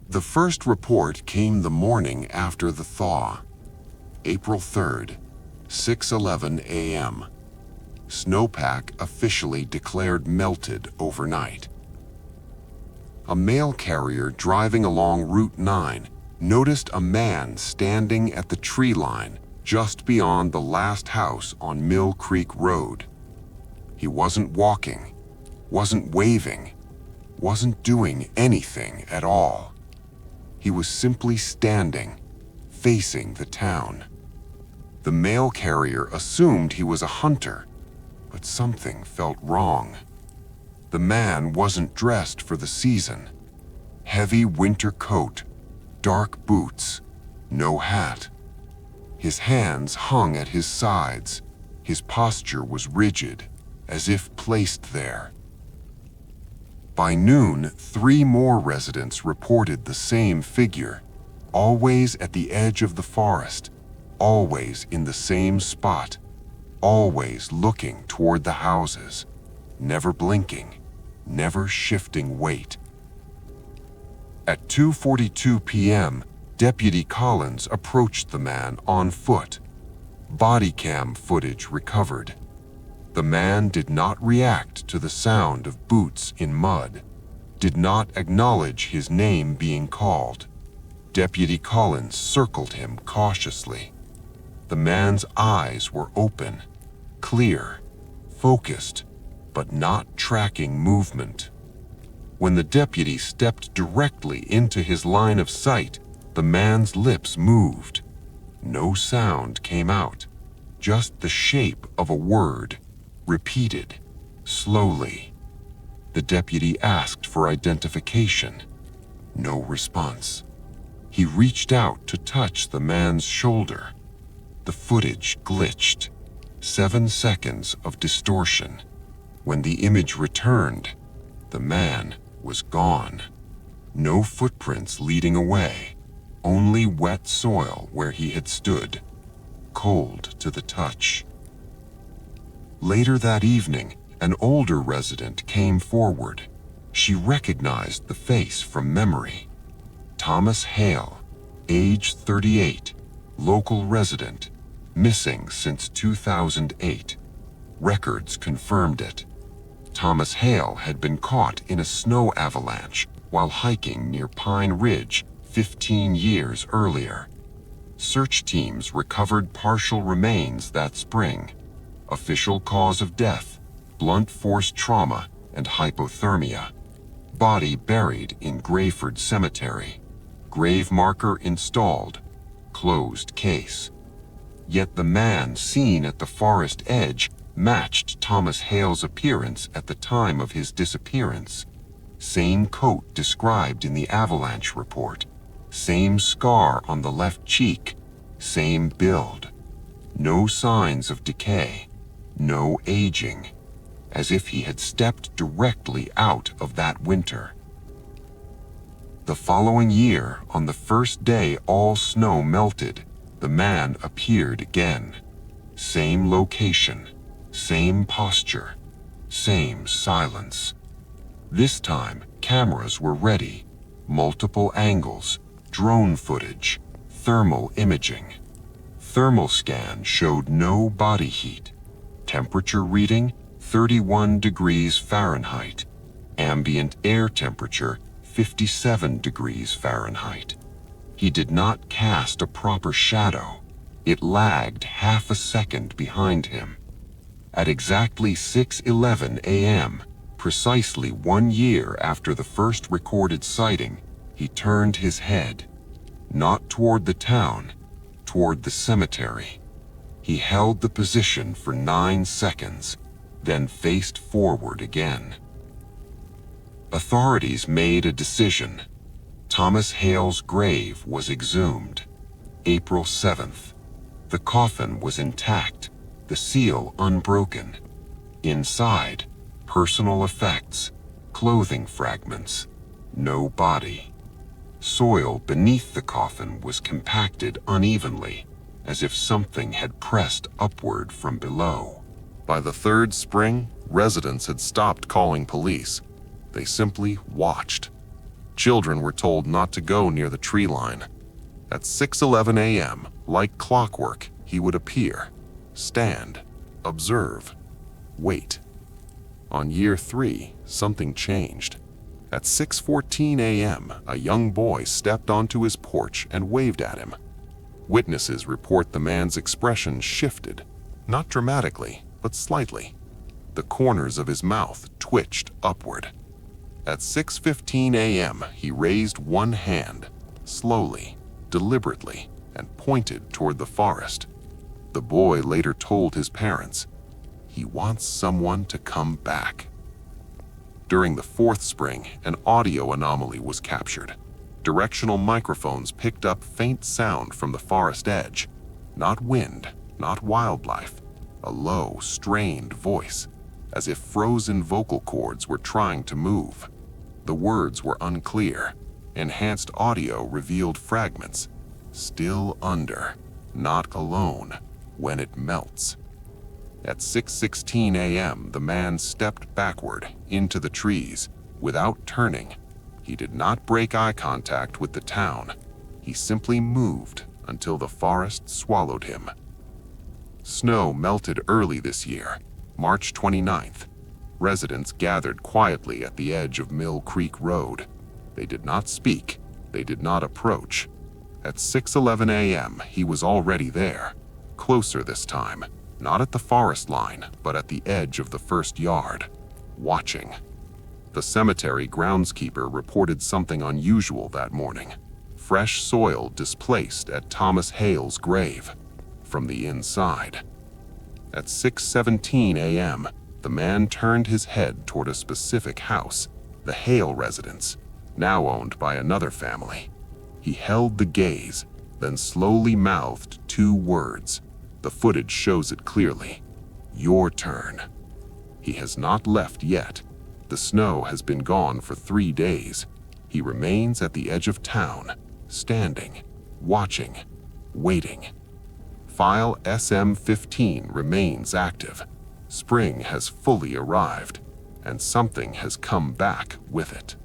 The first report came the morning after the thaw, April 3rd, 6:11 a.m. Snowpack officially declared melted overnight. A mail carrier driving along Route 9 noticed a man standing at the tree line just beyond the last house on Mill Creek Road. He wasn't walking, wasn't waving, wasn't doing anything at all. He was simply standing, facing the town. The mail carrier assumed he was a hunter, but something felt wrong. The man wasn't dressed for the season. Heavy winter coat, dark boots, no hat. His hands hung at his sides. His posture was rigid, as if placed there. By noon, 3 more residents reported the same figure, always at the edge of the forest, always in the same spot, always looking toward the houses, never blinking, never shifting weight. At 2:42 p.m., Deputy Collins approached the man on foot. Body cam footage recovered. The man did not react to the sound of boots in mud, did not acknowledge his name being called. Deputy Collins circled him cautiously. The man's eyes were open, clear, focused, but not tracking movement. When the deputy stepped directly into his line of sight, the man's lips moved. No sound came out, just the shape of a word, repeated, slowly. The deputy asked for identification. No response. He reached out to touch the man's shoulder. The footage glitched. 7 seconds of distortion. When the image returned, the man was gone. No footprints leading away, only wet soil where he had stood, cold to the touch. Later that evening, an older resident came forward. She recognized the face from memory. Thomas Hale, age 38, local resident, missing since 2008. Records confirmed it. Thomas Hale had been caught in a snow avalanche while hiking near Pine Ridge 15 years earlier. Search teams recovered partial remains that spring. Official cause of death, blunt force trauma and hypothermia. Body buried in Greyford Cemetery. Grave marker installed. Closed case. Yet the man seen at the forest edge matched Thomas Hale's appearance at the time of his disappearance. Same coat described in the avalanche report. Same scar on the left cheek. Same build. No signs of decay. No aging. As if he had stepped directly out of that winter. The following year, on the first day all snow melted, the man appeared again. Same location. Same posture, same silence. This time, cameras were ready. Multiple angles, drone footage, thermal imaging. Thermal scan showed no body heat. Temperature reading, 31 degrees Fahrenheit. Ambient air temperature, 57 degrees Fahrenheit. He did not cast a proper shadow. It lagged half a second behind him. At exactly 6:11 a.m., precisely 1 year after the first recorded sighting, he turned his head, not toward the town, toward the cemetery. He held the position for 9 seconds, then faced forward again. Authorities made a decision. Thomas Hale's grave was exhumed. April 7th. The coffin was intact, the seal unbroken. Inside, personal effects, clothing fragments, no body. Soil beneath the coffin was compacted unevenly, as if something had pressed upward from below. By the 3rd spring, residents had stopped calling police. They simply watched. Children were told not to go near the tree line. At 6:11 a.m., like clockwork, he would appear, stand, observe, wait. On year 3, something changed. At 6:14 a.m., a young boy stepped onto his porch and waved at him. Witnesses report the man's expression shifted, not dramatically, but slightly. The corners of his mouth twitched upward. At 6:15 a.m., he raised one hand, slowly, deliberately, and pointed toward the forest. The boy later told his parents, "He wants someone to come back." During the 4th spring, an audio anomaly was captured. Directional microphones picked up faint sound from the forest edge. Not wind, not wildlife. A low, strained voice, as if frozen vocal cords were trying to move. The words were unclear. Enhanced audio revealed fragments. Still under, not alone, when it melts. At 6:16 a.m., the man stepped backward into the trees without turning. He did not break eye contact with the town. He simply moved until the forest swallowed him. Snow melted early this year, March 29th. Residents gathered quietly at the edge of Mill Creek Road. They did not speak. They did not approach. At 6:11 a.m., he was already there, closer this time, not at the forest line, but at the edge of the first yard, watching. The cemetery groundskeeper reported something unusual that morning. Fresh soil displaced at Thomas Hale's grave from the inside. At 6:17 a.m., the man turned his head toward a specific house, the Hale residence, now owned by another family. He held the gaze, then slowly mouthed 2 words. The footage shows it clearly. "Your turn." He has not left yet. The snow has been gone for 3 days. He remains at the edge of town, standing, watching, waiting. File SM-15 remains active. Spring has fully arrived, and something has come back with it.